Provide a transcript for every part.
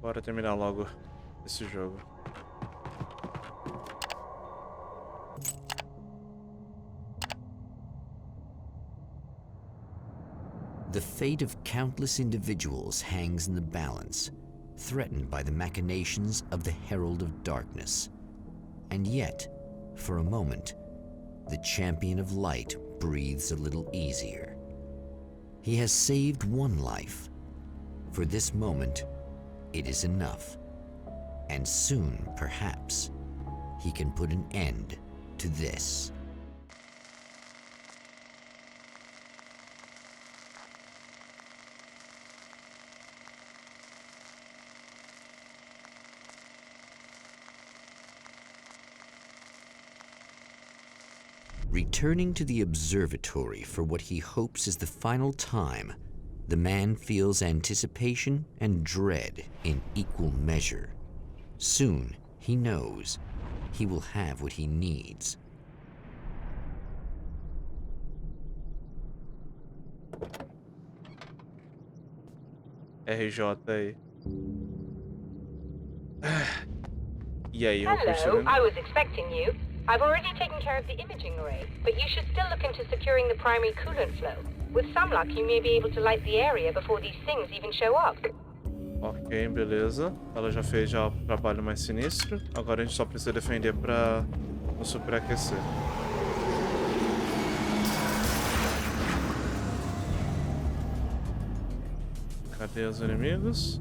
Bora terminar logo esse jogo. The fate of countless individuals hangs in the balance, threatened by the machinations of the Herald of Darkness. And yet, for a moment, the champion of light breathes a little easier. He has saved one life. For this moment, it is enough. And soon, perhaps, he can put an end to this. Returning to the observatory for what he hopes is the final time, the man feels anticipation and dread in equal measure. Soon, he knows, he will have what he needs. RJ aí. E aí, Hello, I was expecting you. I've already taken care of the imaging array, but you should still look into securing the primary coolant flow. With some luck, you may be able to light the area before these things even show up. Ok, beleza. Ela já fez já o trabalho mais sinistro. Agora a gente só precisa defender pra não superaquecer. Cadê os inimigos?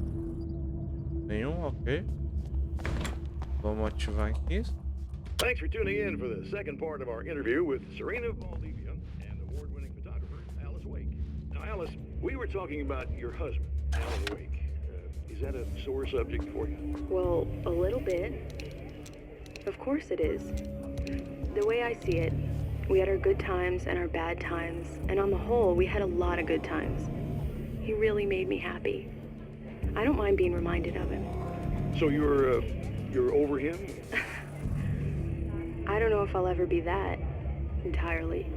Nenhum, ok. Vamos ativar aqui. Thanks for tuning in for the second part of our interview with Serena Valdivia and award-winning photographer Alanwake. Now, Alice, we were talking about your husband, Alanwake. Is that a sore subject for you? Well, a little bit. Of course it is. The way I see it, we had our good times and our bad times, and on the whole, we had a lot of good times. He really made me happy. I don't mind being reminded of him. So you're over him? I don't know if I'll ever be that, entirely.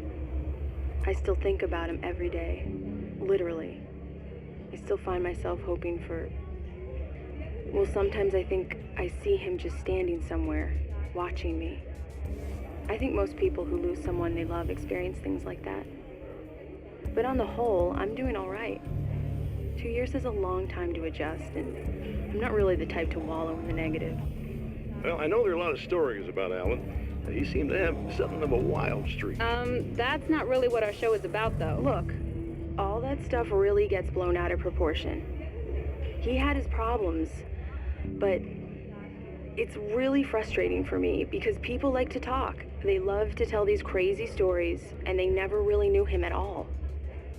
I still think about him every day, literally. I still find myself hoping for... Well, sometimes I think I see him just standing somewhere, watching me. I think most people who lose someone they love experience things like that. But on the whole, I'm doing all right. 2 years is a long time to adjust, and I'm not really the type to wallow in the negative. Well, I know there are a lot of stories about Alan. He seemed to have something of a wild streak. That's not really what our show is about, though. Look, all that stuff really gets blown out of proportion. He had his problems, but it's really frustrating for me because people like to talk. They love to tell these crazy stories, and they never really knew him at all.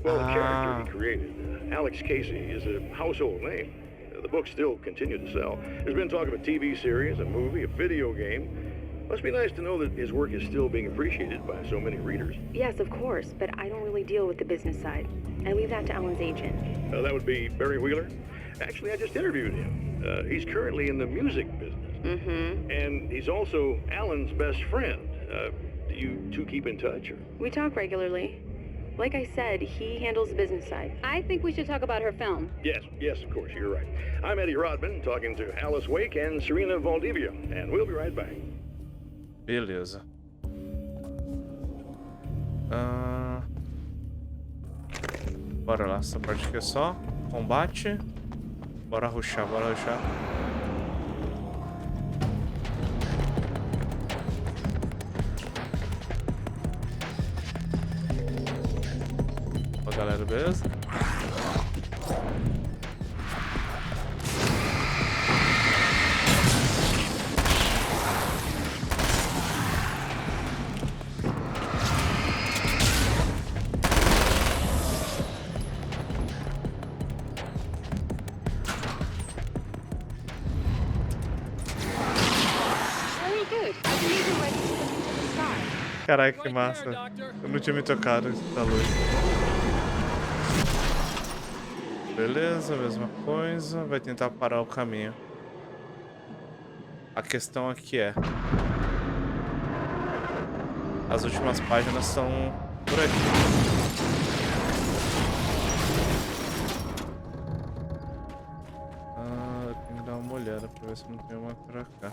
Well, the character he created, Alex Casey, is a household name. The books still continue to sell. There's been talk of a TV series, a movie, a video game. Must be nice to know that his work is still being appreciated by so many readers. Yes, of course, but I don't really deal with the business side. I leave that to Alan's agent. That would be Barry Wheeler. Actually, I just interviewed him. He's currently in the music business. Mm-hmm. And he's also Alan's best friend. Do you two keep in touch? Or? We talk regularly. Like I said, he handles the business side. I think we should talk about her film. Yes, of course, you're right. I'm Eddie Rodman, talking to Alice Wake and Serena Valdivia, and we'll be right back. Beleza. Bora lá, essa parte aqui é só combate. Bora rushar, bora rushar. Ó, galera, beleza? Caraca, que massa. Eu não tinha me tocado da luz. Beleza, mesma coisa. Vai tentar parar o caminho. A questão aqui é... as últimas páginas são por aqui. Tem que dar uma olhada pra ver se não tem uma pra cá.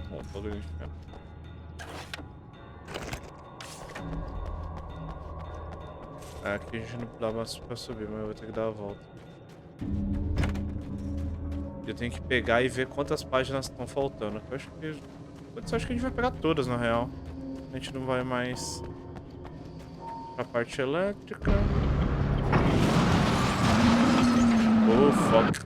Bom, bagulho de ferro. Aqui a gente não dá mais pra subir, mas eu vou ter que dar a volta. Eu tenho que pegar e ver quantas páginas estão faltando. Eu acho que a gente vai pegar todas, na real. A gente não vai mais pra parte elétrica. Oh, fuck.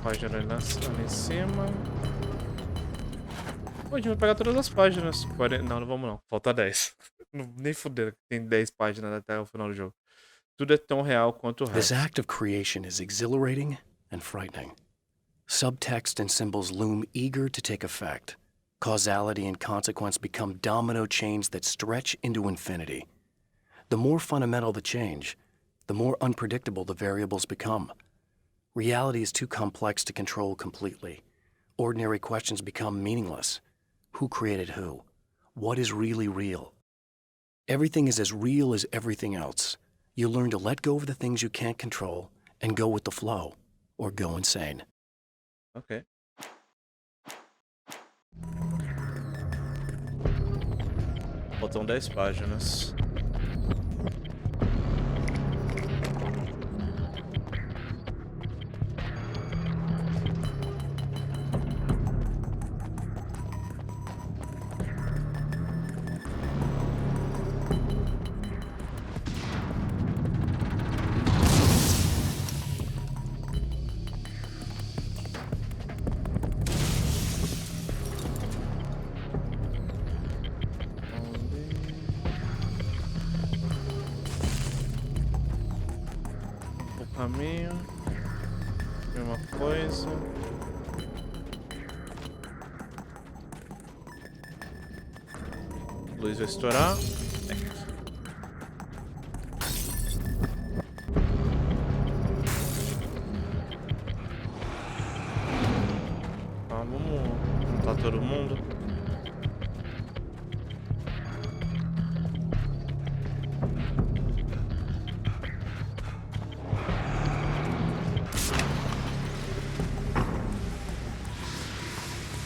Página ali em cima. Pô, a gente vai pegar todas as páginas. Não, não vamos não. Falta 10. Nem fudendo que tem 10 páginas até o final do jogo. Tudo é tão real quanto o This resto. act of creation is exhilarating and frightening. Subtext and symbols loom eager to take effect. Causality and consequence become domino chains that stretch into infinity. The more fundamental the change, the more unpredictable the variables become. Reality is too complex to control completely. Ordinary questions become meaningless. Who created who? What is really real? Everything is as real as everything else. You learn to let go of the things you can't control and go with the flow, or go insane. Ok. Faltam 10 páginas. Caminho, mesma coisa. A luz vai estourar. Tá, vamos juntar todo mundo.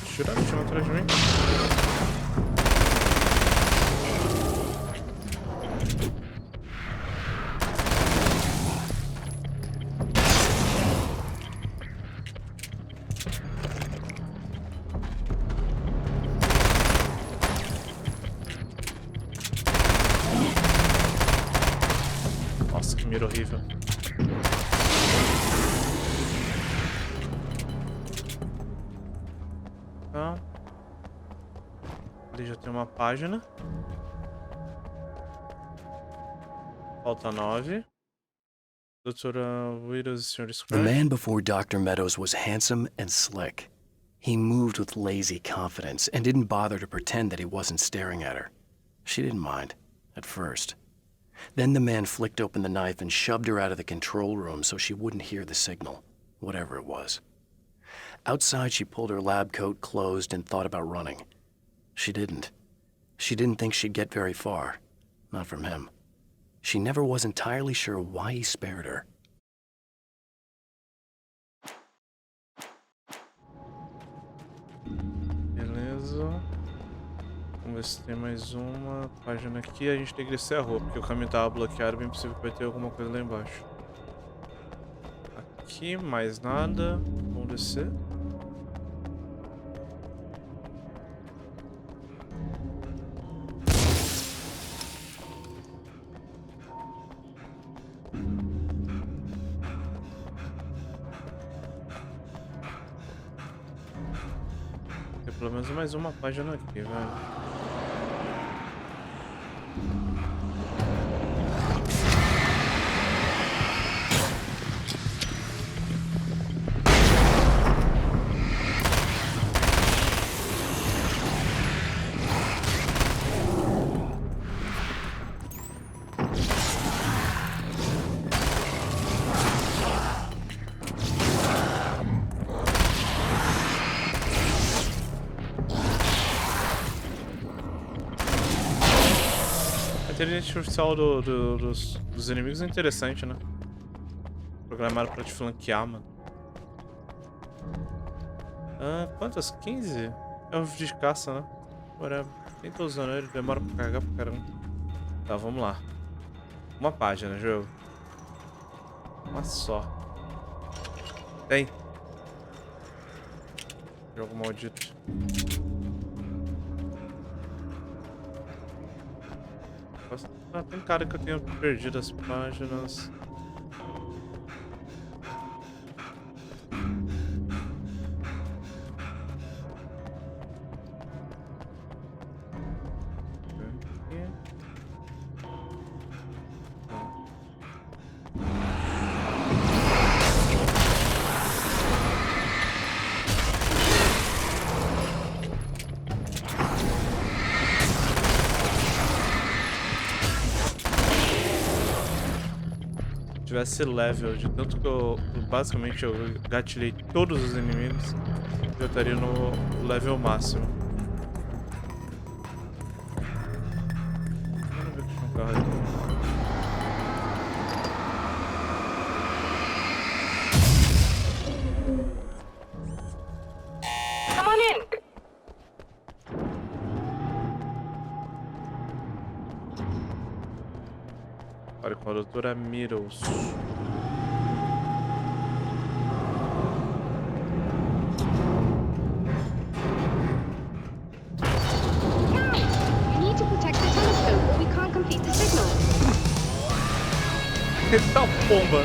Tirar o chão atrás de mim. Nossa, que mira horrível. Tá. Ali já tem uma página. Falta 9. Doutora Widows e Sr. The Scratch. man before Dr. Meadows was handsome and slick. He moved with lazy confidence and didn't bother to pretend that he wasn't staring at her. She didn't mind, at first. Then the man flicked open the knife and shoved her out of the control room so she wouldn't hear the signal, whatever it was. Outside, she pulled her lab coat closed and thought about running. She didn't. She didn't think she'd get very far. Not from him. She never was entirely sure why he spared her. Beleza. Vamos ver se tem mais uma página aqui. A gente tem que descer a rua, porque o caminho tava bloqueado. Bem possível que vai ter alguma coisa lá embaixo. Aqui, mais nada. Vamos descer. Tem pelo menos mais uma página aqui, velho. inteligência artificial dos inimigos é interessante, né? Programado pra te flanquear, mano. Quantas? 15? É o rifle de caça, né? Whatever. Nem tô usando ele, demora pra carregar pra caramba. Tá, vamos lá. Uma página, jogo. Uma só. Tem. Jogo maldito. Tem cara que eu tenho perdido as páginas. Tivesse level, de tanto que eu basicamente eu gatilhei todos os inimigos, eu estaria no level máximo. Vamos ver que tinha um carro ali. Come on in. Olha, com a doutora Miros. You need to protect the telescope or we can't complete the signal. Eita pomba!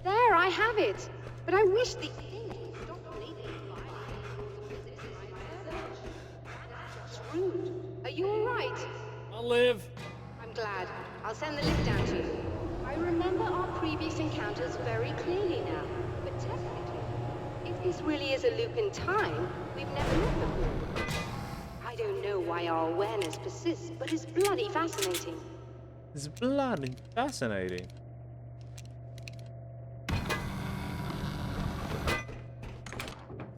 There, I have it. But I wish the thing would stop bleeding violently. That's rude. Are you all right? I'll live. I'm glad. I'll send the lift down to you. I remember our previous encounters very clearly now. But technically, if this really is a loop in time, we've never met before. I don't know why our awareness persists, but it's bloody fascinating. It's bloody fascinating.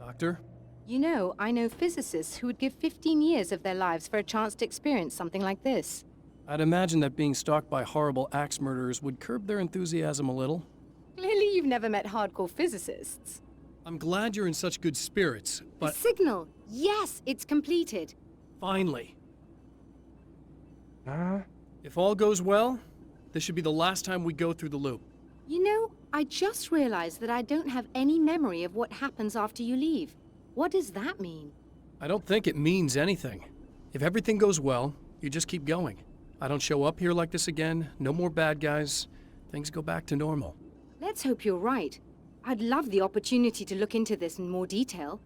Doctor? You know, I know physicists who would give 15 years of their lives for a chance to experience something like this. I'd imagine that being stalked by horrible axe murderers would curb their enthusiasm a little. Clearly you've never met hardcore physicists. I'm glad you're in such good spirits, but The signal! Yes, it's completed. finally. If all goes well, this should be the last time we go through the loop. You know, I just realized that I don't have any memory of what happens after you leave. What does that mean? I don't think it means anything. If everything goes well, you just keep going. I don't show up here like this again, no more bad guys. Things go back to normal. Let's hope you're right. I'd love the opportunity to look into this in more detail.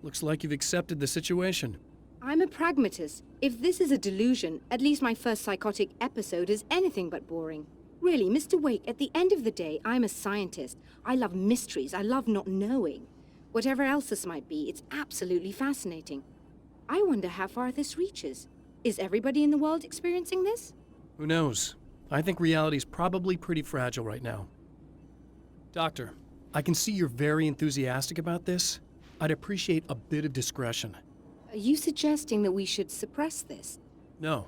Looks like you've accepted the situation. I'm a pragmatist. If this is a delusion, at least my first psychotic episode is anything but boring. Really, Mr. Wake, at the end of the day, I'm a scientist. I love mysteries. I love not knowing. Whatever else this might be, it's absolutely fascinating. I wonder how far this reaches. Is everybody in the world experiencing this? Who knows? I think reality's probably pretty fragile right now. Doctor, I can see you're very enthusiastic about this. I'd appreciate a bit of discretion. Are you suggesting that we should suppress this? No.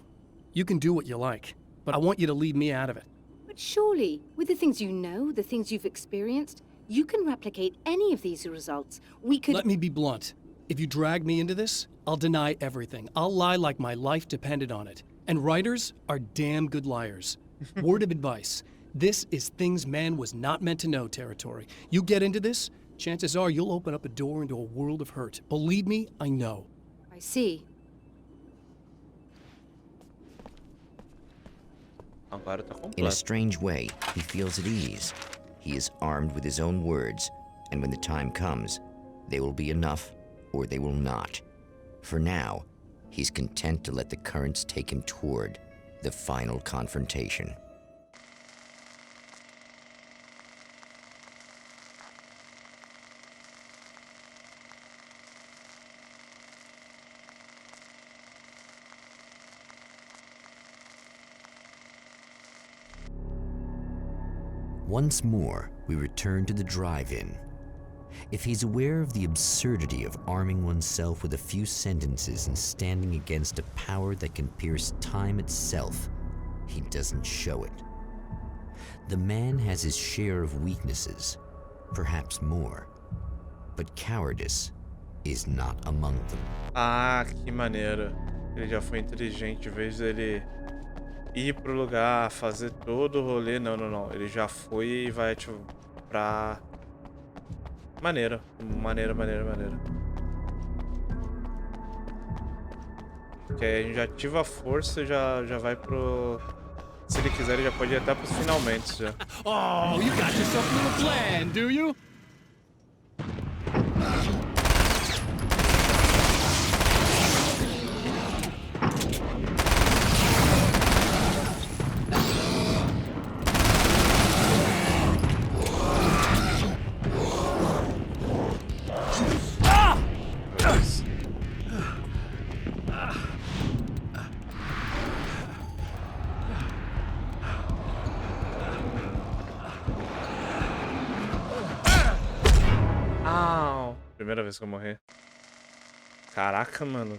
You can do what you like, but I want you to leave me out of it. But surely, with the things you know, the things you've experienced, you can replicate any of these results. We could— Let me be blunt. If you drag me into this, I'll deny everything. I'll lie like my life depended on it. And writers are damn good liars. Word of advice. This is things man was not meant to know territory. You get into this, chances are you'll open up a door into a world of hurt. Believe me, I know. I see. Agora tá In a completo. strange way, he feels at ease. He is armed with his own words, and when the time comes, they will be enough or they will not. For now, he's content to let the currents take him toward the final confrontation. Once more, we return to the drive-in. If he's aware of the absurdity of arming oneself with a few sentences and standing against a power that can pierce time itself, he doesn't show it. The man has his share of weaknesses, perhaps more, but cowardice is not among them. Ah, que maneiro. Ele já foi inteligente, em vez dele ir pro lugar, fazer todo o rolê. Não, não, não. Ele já foi e vai, tipo, pra... Maneiro. Maneiro, maneiro, maneiro. Que aí a gente já ativa a força e já vai pro... Se ele quiser, ele já pode ir até pros finalmente já. Oh, you got yourself a little plan, do you? Au! Primeira vez que eu morri. Caraca, mano.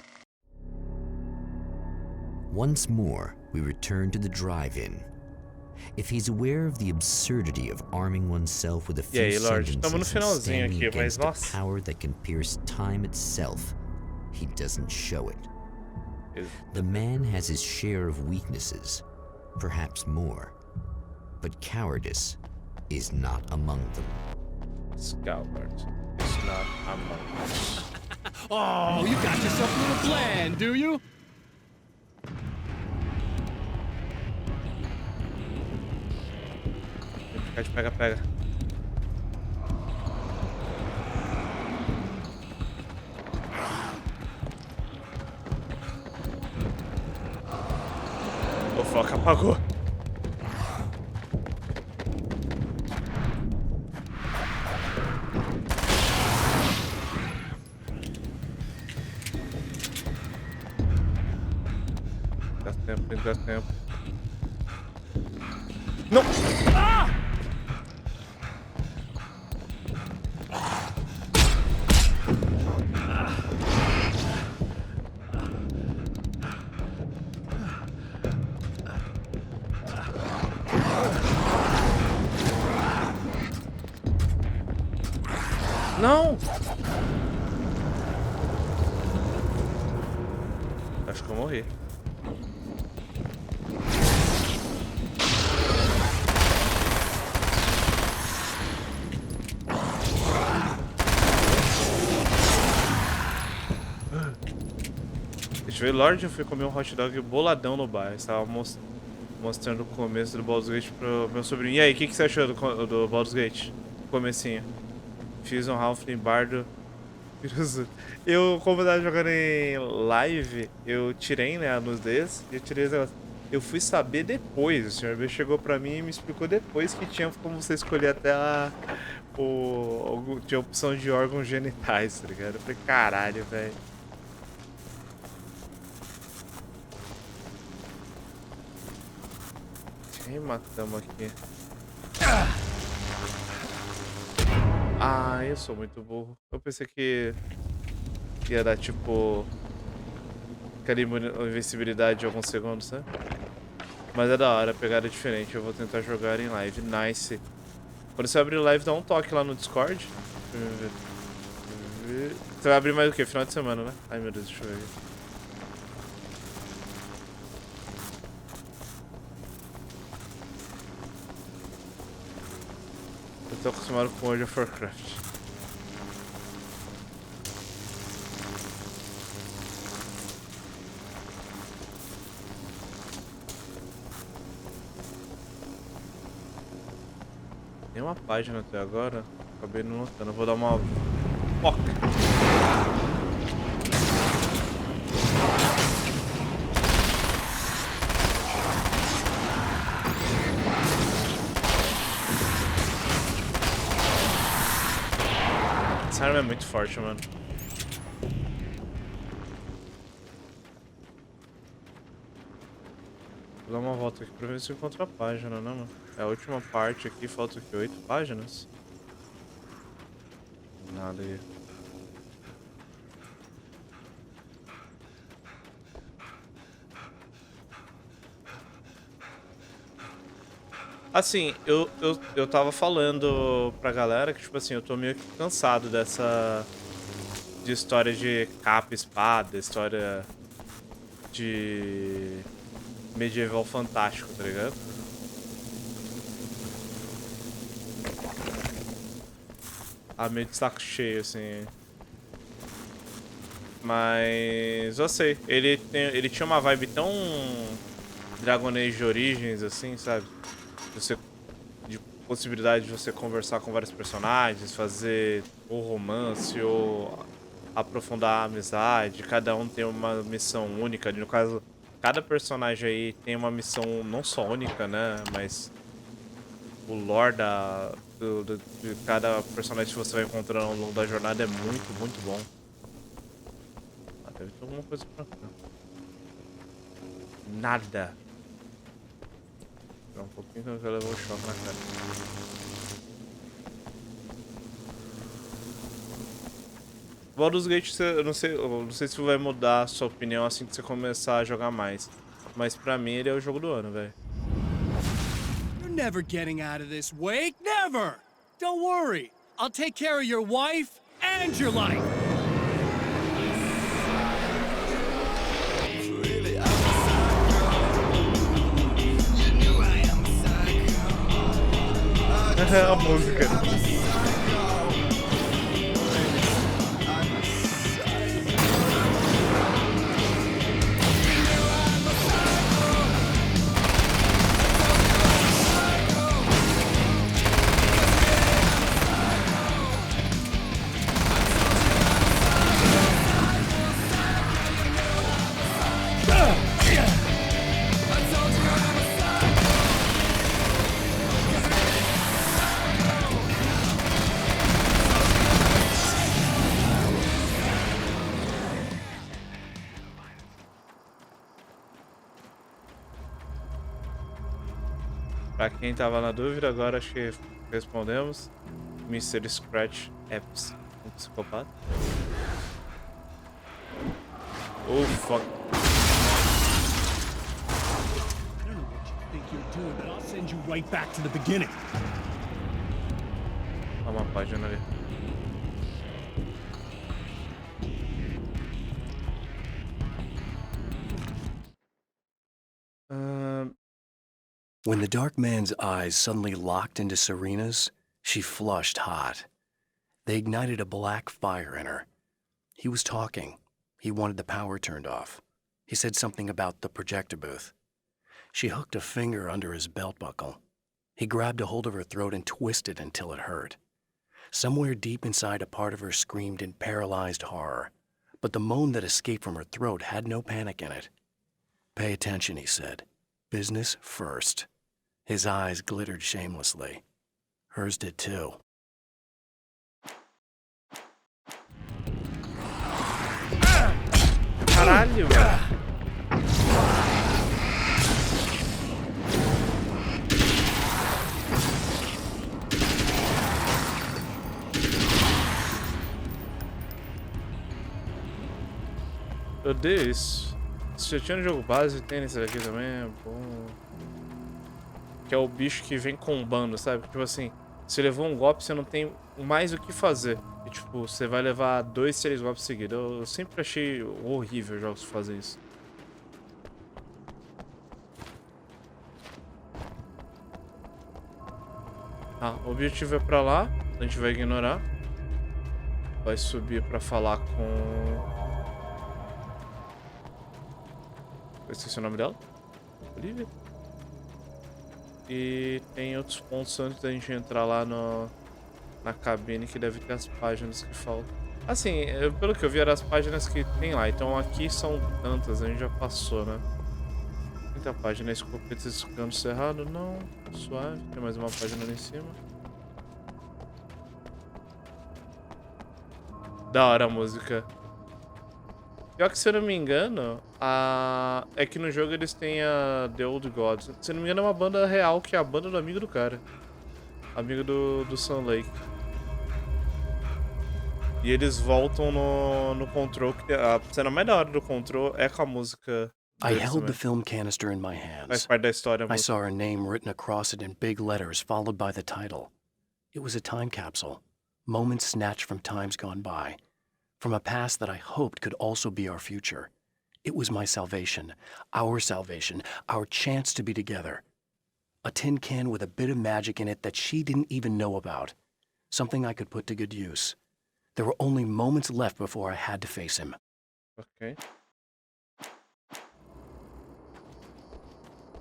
Once more, we return to the drive-in. If he's aware of the absurdity of arming oneself with a few aí, Lorde? sentences Tamo no and finalzinho standing aqui, mas against a nossa. power that can pierce time itself, he doesn't show it. The man has his share of weaknesses, perhaps more, but cowardice is not among them. Scalpers. It's not among us. Oh, you got yourself a little plan, do you? Ficar de pega-pega. O foco apagou. Dá tempo, dá tempo. Não! Ah! Não! Acho que eu morri. Deixa eu ver, Lorde, eu fui comer um hot dog boladão no bar. Estava mostrando o começo do Baldur's Gate pro meu sobrinho. E aí, o que você achou do Baldur's Gate? Comecinho. Fiz um Halfling Bardo. Eu, como eu tava jogando em live, eu tirei, né, a nudez e eu tirei esse negócio. Eu fui saber depois, o senhor B chegou pra mim e me explicou depois que tinha como você escolher até tinha opção de órgãos genitais, tá ligado? Eu falei, caralho, velho. Quem matamos aqui? Ah, eu sou muito burro. Eu pensei que ia dar, tipo, aquela invencibilidade de alguns segundos, né? Mas é da hora, a pegada é diferente. Eu vou tentar jogar em live. Nice. Quando você abrir live, dá um toque lá no Discord. Deixa eu ver. Você vai abrir mais o quê? Final de semana, né? Ai, meu Deus, deixa eu ver. Eu tô acostumado com World of Warcraft. Tem uma página até agora. Acabei não notando. Eu vou dar uma foca. Essa arma é muito forte, mano. Vou dar uma volta aqui pra ver se eu encontro a página, né, mano? É a última parte aqui, falta aqui 8 páginas. Nada aí. Assim, eu tava falando pra galera que, tipo assim, eu tô meio que cansado de história de capa e espada, história de medieval fantástico, tá ligado? Ah, meio de saco cheio, assim. Mas eu sei, ele tinha uma vibe tão Dragon Age Origins, assim, sabe? De possibilidade de você conversar com vários personagens, fazer ou romance ou aprofundar a amizade. Cada um tem uma missão única. No caso, cada personagem aí tem uma missão não só única, né? Mas o lore de cada personagem que você vai encontrando ao longo da jornada é muito, muito bom. Ah, deve ter alguma coisa pra cá. Nada. Um pouquinho que eu já levou o choque na cara. Baldur's Gate, eu não sei se vai mudar a sua opinião assim que você começar a jogar mais. Mas pra mim ele é o jogo do ano, velho. You're never getting out of this, Wake. Never! Don't worry. I'll take care of your wife and your life. A música. Pra quem tava na dúvida, agora acho que respondemos. Mr. Scratch é um psicopata. Oh, fuck. I don't know what you think you're doing, but I'll send you right back to the beginning. Olha uma página ali. When the dark man's eyes suddenly locked into Serena's, she flushed hot. They ignited a black fire in her. He was talking. He wanted the power turned off. He said something about the projector booth. She hooked a finger under his belt buckle. He grabbed a hold of her throat and twisted until it hurt. Somewhere deep inside, a part of her screamed in paralyzed horror, but the moan that escaped from her throat had no panic in it. "Pay attention," he said. business first. His eyes glittered shamelessly. Hers did too. Caralho, velho. Eu odeio isso. Se já tinha no jogo base, tem nesse daqui também, é bom. Que é o bicho que vem combando, sabe? Tipo assim, se levou um golpe, você não tem mais o que fazer. E, tipo, você vai levar 2, 3 golpes seguidos. Eu sempre achei horrível jogos que fazem isso. Ah, o objetivo é pra lá. A gente vai ignorar. Vai subir pra falar com... Eu esqueci o nome dela. Olivia. E tem outros pontos antes da gente entrar lá na cabine que deve ter as páginas que faltam. Assim, pelo que eu vi, eram as páginas que tem lá. Então aqui são tantas, a gente já passou, né? Quinta página, escopeta escando cerrado. Não, suave. Tem mais uma página ali em cima. Da hora a música. Pior que, se eu não me engano, é que no jogo eles têm a The Old Gods. Se eu não me engano, é uma banda real, que é a banda do amigo do cara. Amigo do Sunlake. E eles voltam no Control, que a cena mais da hora do Control é com a música I deles held the também. film canister in my Faz hands. parte da história. I saw her name written across it in big letters, followed by the title. It was a time capsule, moments snatched from times gone by, from a past that I hoped could also be our future. It was my salvation, our chance to be together. A tin can with a bit of magic in it that she didn't even know about. Something I could put to good use. There were only moments left before I had to face him. Ok.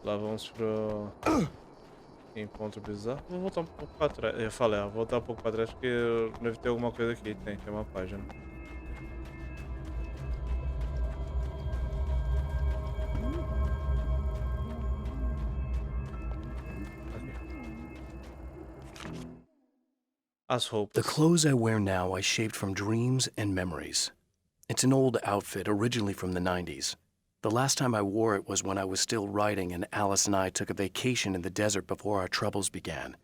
Lá vamos pro encontro bizarro. Vou voltar um pouco pra trás. Eu falei, vou voltar um pouco pra trás porque deve ter alguma coisa aqui. Tem uma página. As roupas. The clothes I wear now I shaped from dreams and memories. It's an old outfit, originally from the 90s. The last time I wore it was when I was still writing and Alice and I took a vacation in the desert before our troubles began.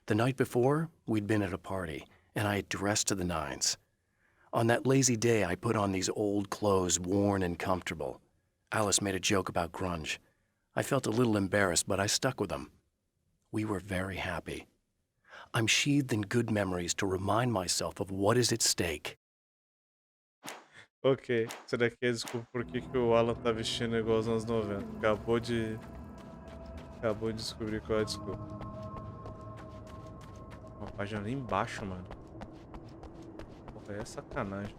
The night before, we'd been at a party, and I had dressed to the nines. On that lazy day, I put on these old clothes, worn and comfortable. Alice made a joke about grunge. I felt a little embarrassed, but I stuck with them. We were very happy. I'm sheathed in good memories to remind myself of what is at stake. Ok, isso daqui é desculpa por que o Alan tá vestindo igual aos anos 90. Acabou de descobrir qual é a desculpa. Uma página ali embaixo, mano. Porra, é sacanagem.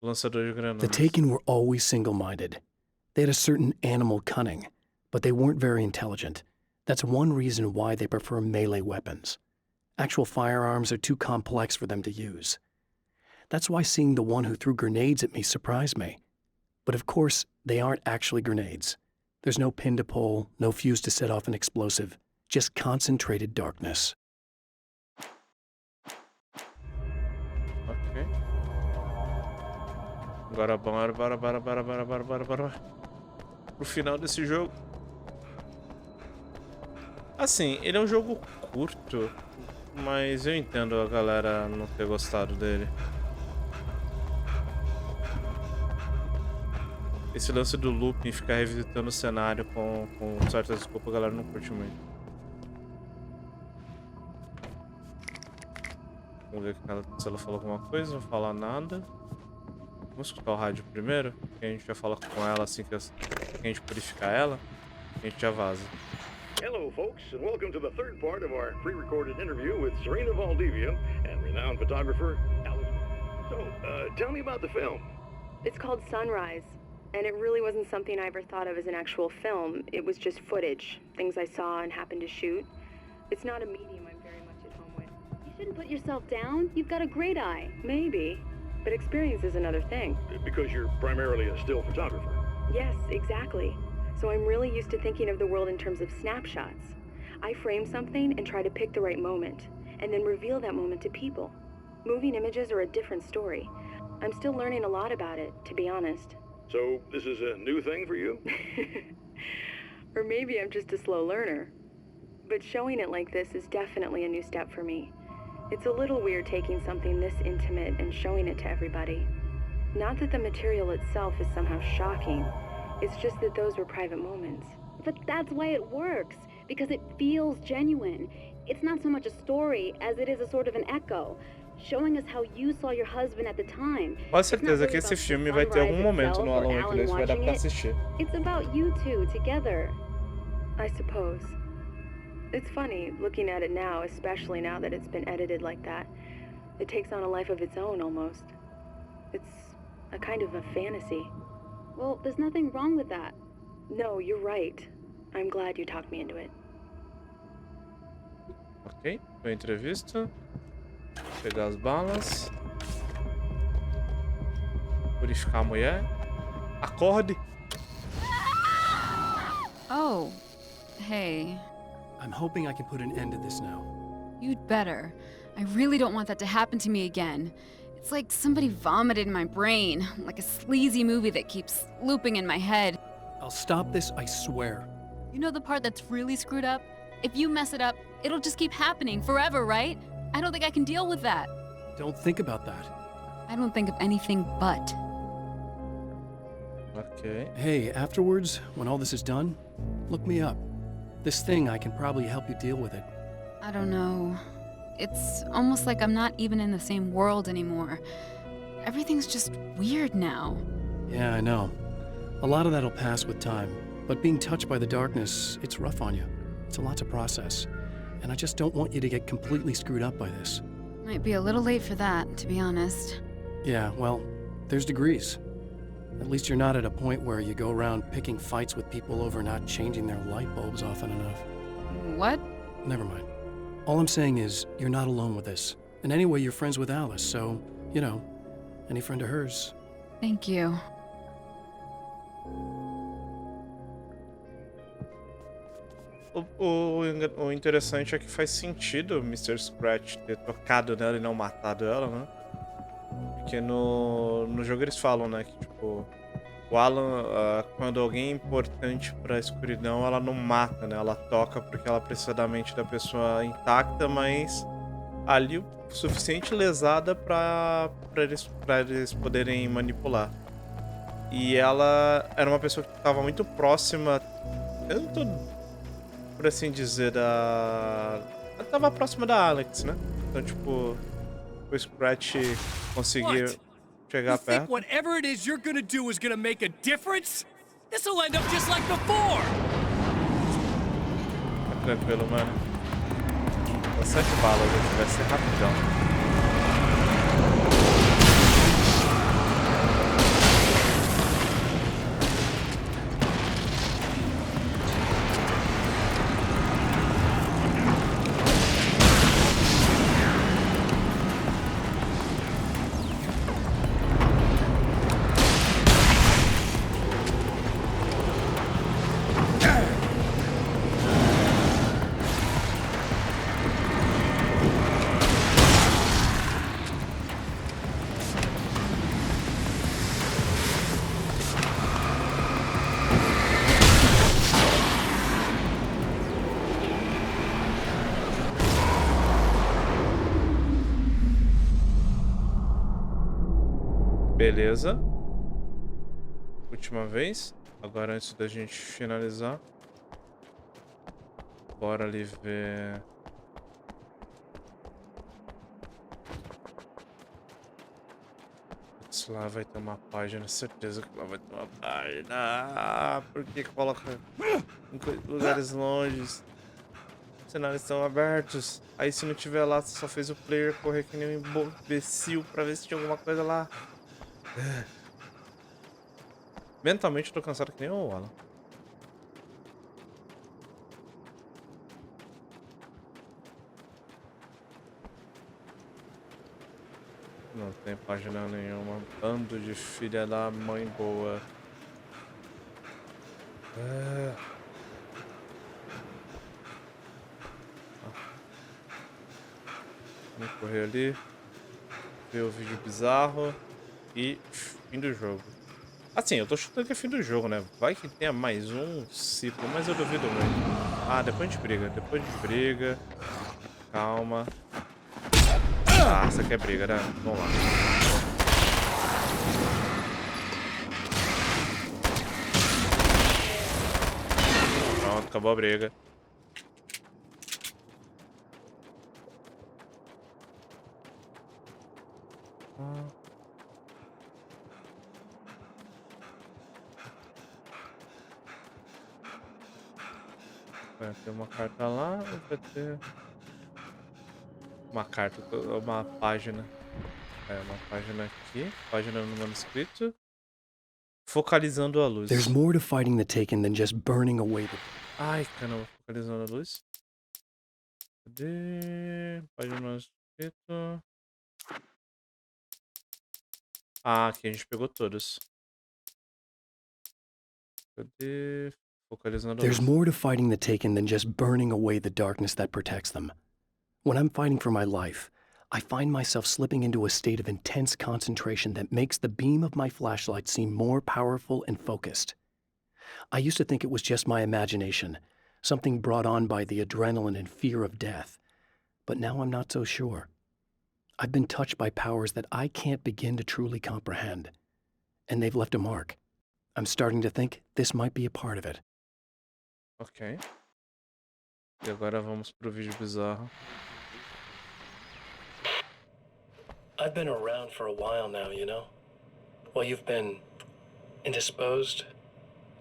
Lançador de granadas. The Taken were always single-minded. They had a certain animal cunning, but they weren't very intelligent. That's one reason why they prefer melee weapons. Actual firearms are too complex for them to use. That's why seeing the one who threw grenades at me surprised me. But of course, they aren't actually grenades. There's no pin to pull, no fuse to set off an explosive, just concentrated darkness. Ok. Agora bora pro final desse jogo. Assim, ele é um jogo curto, mas eu entendo a galera não ter gostado dele. Esse lance do looping, ficar revisitando o cenário com certas desculpas, a galera não curte muito. Vamos ver se ela falou alguma coisa, não falar nada. Vamos escutar o rádio primeiro, que a gente já fala com ela assim que a gente purificar ela, a gente já vaza. Hello, folks, and welcome to the third part of our pre-recorded interview with Serena Valdivia and renowned photographer Alice. So, tell me about the film. It's called Sunrise, and it really wasn't something I ever thought of as an actual film. It was just footage, things I saw and happened to shoot. It's not a medium I'm very much at home with. You shouldn't put yourself down. You've got a great eye. Maybe. But experience is another thing. Because you're primarily a still photographer. Yes, exactly. So I'm really used to thinking of the world in terms of snapshots. I frame something and try to pick the right moment, and then reveal that moment to people. Moving images are a different story. I'm still learning a lot about it, to be honest. So this is a new thing for you? Or maybe I'm just a slow learner. But showing it like this is definitely a new step for me. It's a little weird taking something this intimate and showing it to everybody. Not that the material itself is somehow shocking. It's just that those were private moments. But that's why it works, because it feels genuine. It's not so much a story as it is a sort of an echo, showing us how you saw your husband at the time. Com certeza que esse filme vai ter algum momento no Alanwake que vai dar pra assistir. It's about you two together. I suppose. It's funny, looking at it now, especially now that it's been edited like that. It takes on a life of its own, almost. It's a kind of a fantasy. Well, there's nothing wrong with that. No, you're right. I'm glad you talked me into it. Ok, foi a entrevista. Pegar as balas. Purificar a mulher. Acorde. Oh, hey. I'm hoping I can put an end to this now. You'd better. I really don't want that to happen to me again. It's like somebody vomited in my brain, like a sleazy movie that keeps looping in my head. I'll stop this, I swear. You know the part that's really screwed up? If you mess it up, it'll just keep happening forever, right? I don't think I can deal with that. Don't think about that. I don't think of anything but. Ok. Hey, afterwards, when all this is done, look me up. This thing, I can probably help you deal with it. I don't know. It's almost like I'm not even in the same world anymore. Everything's just weird now. Yeah, I know. A lot of that'll pass with time. But being touched by the darkness, it's rough on you. It's a lot to process. And I just don't want you to get completely screwed up by this. Might be a little late for that, to be honest. Yeah, well, there's degrees. At least you're not at a point where you go around picking fights with people over not changing their light bulbs often enough. What? Never mind. All I'm saying is, you're not alone with this. And anyway, you're friends with Alice, so, you know, any friend of hers. Thank you. O interessante é que faz sentido o Mr. Scratch ter tocado nela e não matado ela, né? Porque no jogo eles falam, né, que tipo, o Alan, quando alguém é importante pra escuridão, ela não mata, né? Ela toca porque ela precisa da mente da pessoa intacta, mas ali o suficiente lesada pra eles poderem manipular. E ela era uma pessoa que estava muito próxima, tanto, por assim dizer, ela tava próxima da Alex, né? Então, tipo, o Scratch conseguir chegar You think perto. whatever it is you're gonna do is gonna make a difference? This'll end up just like before! Tá tranquilo, mano. Só 7 balas, vai ser rapidão. Beleza. Última vez. Agora antes da gente finalizar. Bora ali ver. Putz, lá vai ter uma página. Certeza que lá vai ter uma página. Por que coloca em lugares longes? Os cenários estão abertos. Aí se não tiver lá, você só fez o player correr que nem um imbecil pra ver se tinha alguma coisa lá. Mentalmente eu tô cansado que nem o Alan. Não tem página nenhuma. Bando de filha da mãe boa. É... Vamos correr ali. Ver o vídeo bizarro. E fim do jogo. Assim, eu tô chutando que é fim do jogo, né? Vai que tenha mais um ciclo, mas eu duvido muito. Ah, depois a gente briga. Depois a gente briga. Calma. Ah, essa aqui é briga, né? Vamos lá. Pronto, acabou a briga. Vai ter uma carta lá, vai ter uma carta, uma página. É, uma página aqui, página no manuscrito. Focalizando a luz. There's more to fighting the Taken than just burning away the... Ai, caramba, focalizando a luz. Cadê? Página no manuscrito. Ah, aqui a gente pegou todos. Cadê? Focalizando a There's luz. more to fighting the Taken than just burning away the darkness that protects them. When I'm fighting for my life, I find myself slipping into a state of intense concentration that makes the beam of my flashlight seem more powerful and focused. I used to think it was just my imagination, something brought on by the adrenaline and fear of death. But now I'm not so sure. I've been touched by powers that I can't begin to truly comprehend. And they've left a mark. I'm starting to think this might be a part of it. Ok. E agora vamos pro vídeo bizarro. I've been around for a while now, you know? Well, you've been indisposed,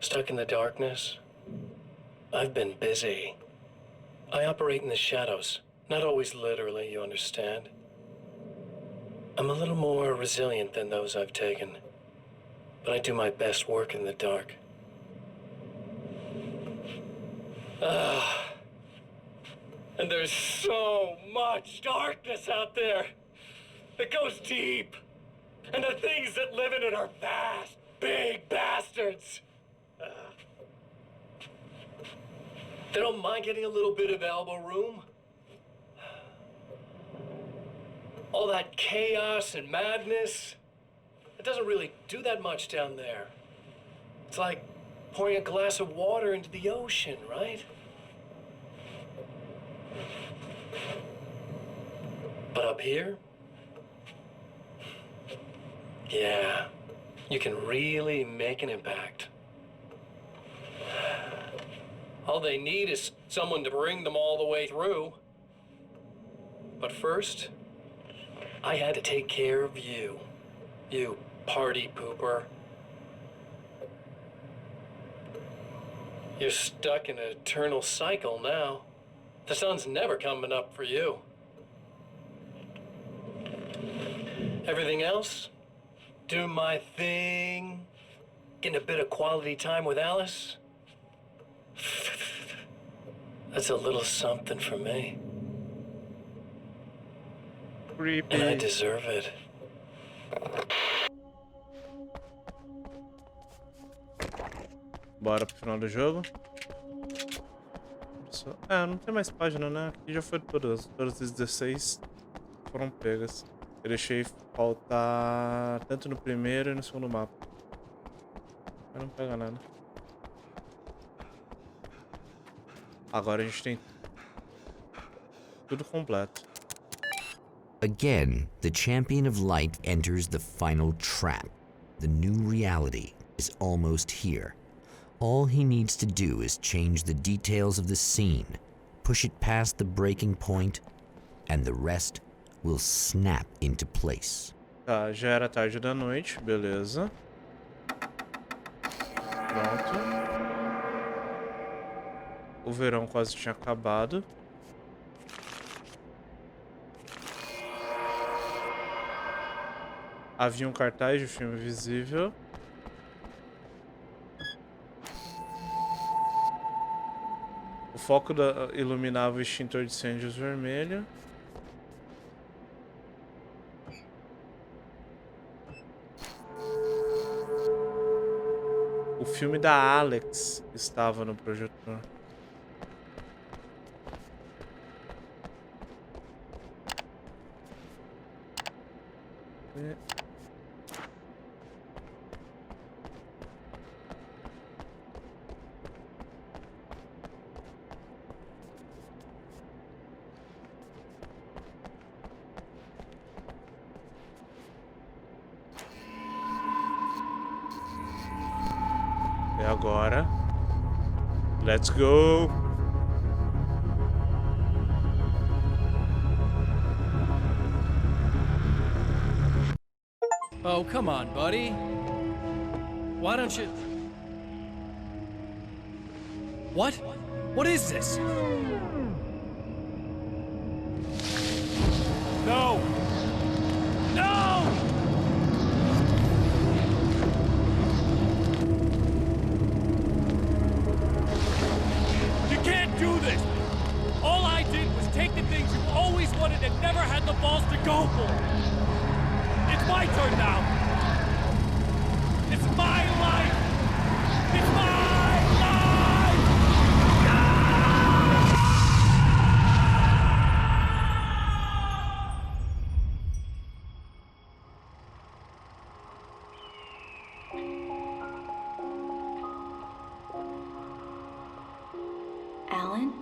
stuck in the darkness. I've been busy. I operate in the shadows, not always literally, you understand? I'm a little more resilient than those I've taken, but I do my best work in the dark. And there's so much darkness out there. It goes deep. And the things that live in it are vast, big bastards. They don't mind getting a little bit of elbow room. All that chaos and madness, it doesn't really do that much down there. It's like pouring a glass of water into the ocean, right? But up here, yeah, you can really make an impact. All they need is someone to bring them all the way through. But first, I had to take care of you. You party pooper. You're stuck in an eternal cycle now. The sun's never coming up for you. Everything else? Doing my thing, getting a bit of quality time with Alice. That's a little something for me. Creepy. And I deserve it. Bora pro final do jogo. Ah, não tem mais página, né? Aqui já foi todas. Todas as 16 foram pegas. Eu deixei faltar tanto no primeiro e no segundo mapa. Mas não pega nada. Agora a gente tem tudo completo. Again, the champion of light enters the final trap. The new reality is almost here. All he needs to do is change the details of the scene, push it past the breaking point, and the rest will snap into place. Tá, já era tarde da noite, beleza. Pronto. O verão quase tinha acabado. Havia um cartaz de filme visível. O foco iluminava o extintor de incêndios vermelho. filme da Alex estava no projetor. É agora. Let's go. Oh, come on, buddy. Why don't you... What? What is this? No! No! You can't do this! All I did was take the things you always wanted and never had the balls to go for! It's my turn now! It's my life! It's my life! Alan?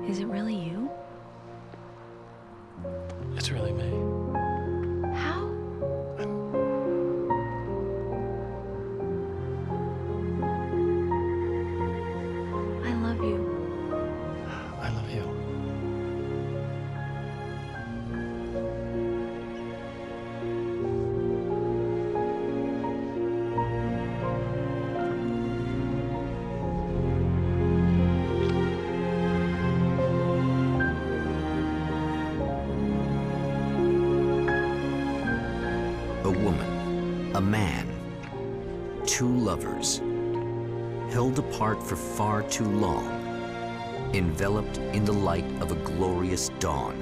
Is it really you? It's really me. How? I love you. I love you. A woman, a man, two lovers, held apart for far too long, enveloped in the light of a glorious dawn.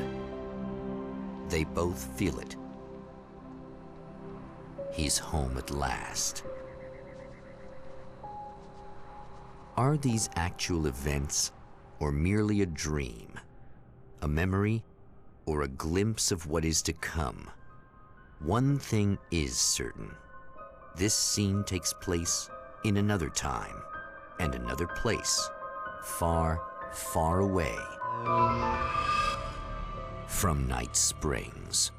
They both feel it. He's home at last. Are these actual events, or merely a dream, a memory, or a glimpse of what is to come? One thing is certain. This scene takes place in another time and another place, far, far away from Night Springs.